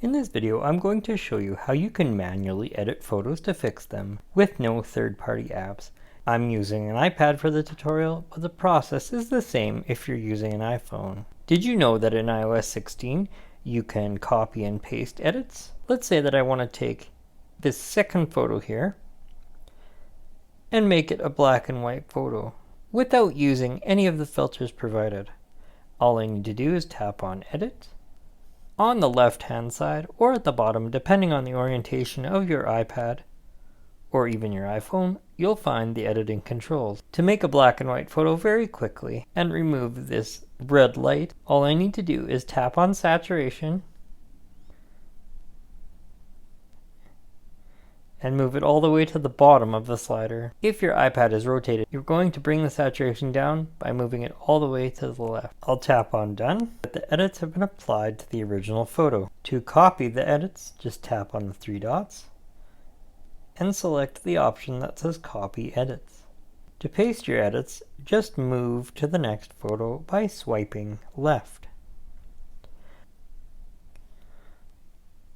In this video, I'm going to show you how you can manually edit photos to fix them with no third-party apps. I'm using an iPad for the tutorial, but the process is the same if you're using an iPhone. Did you know that in iOS 16, you can copy and paste edits? Let's say that I want to take this second photo here and make it a black and white photo without using any of the filters provided. All I need to do is tap on Edit on the left hand side or at the bottom, depending on the orientation of your iPad or even your iPhone. You'll find the editing controls. To make a black and white photo very quickly and remove this red light, all I need to do is tap on saturation and move it all the way to the bottom of the slider. If your iPad is rotated, you're going to bring the saturation down by moving it all the way to the left. I'll tap on Done. The edits have been applied to the original photo. To copy the edits, just tap on the three dots and select the option that says Copy Edits. To paste your edits, just move to the next photo by swiping left.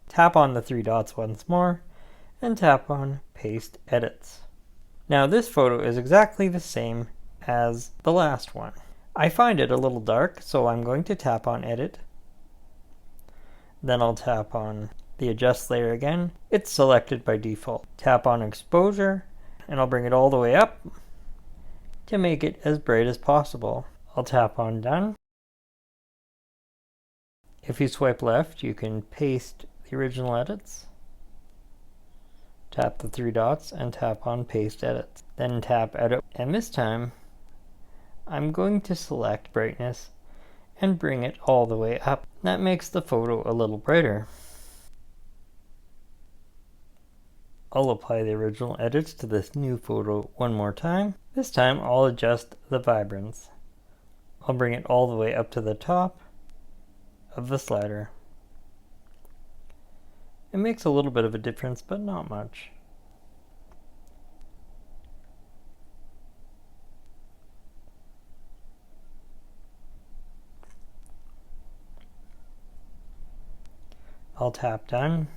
Tap on the three dots once more and tap on Paste Edits. Now this photo is exactly the same as the last one. I find it a little dark, so I'm going to tap on Edit. Then I'll tap on the Adjust layer again. It's selected by default. Tap on Exposure, and I'll bring it all the way up to make it as bright as possible. I'll tap on Done. If you swipe left, you can paste the original edits. Tap the three dots and tap on Paste Edits. Then tap Edit, and this time I'm going to select Brightness and bring it all the way up. That makes the photo a little brighter. I'll apply the original edits to this new photo one more time. This time I'll adjust the vibrance. I'll bring it all the way up to the top of the slider. It makes a little bit of a difference, but not much. I'll tap Done.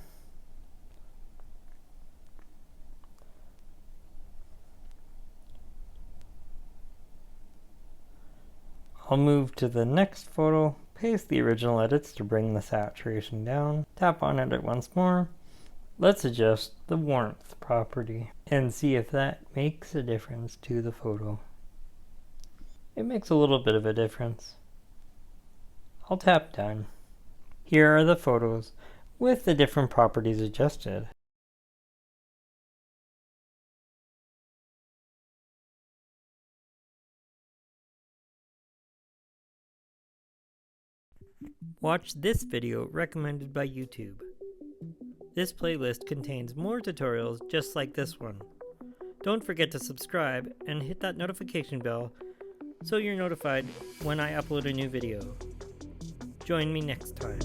I'll move to the next photo, paste the original edits to bring the saturation down, tap on Edit once more. Let's adjust the warmth property and see if that makes a difference to the photo. It makes a little bit of a difference. I'll tap Done. Here are the photos with the different properties adjusted. Watch this video recommended by YouTube. This playlist contains more tutorials just like this one. Don't forget to subscribe and hit that notification bell so you're notified when I upload a new video. Join me next time.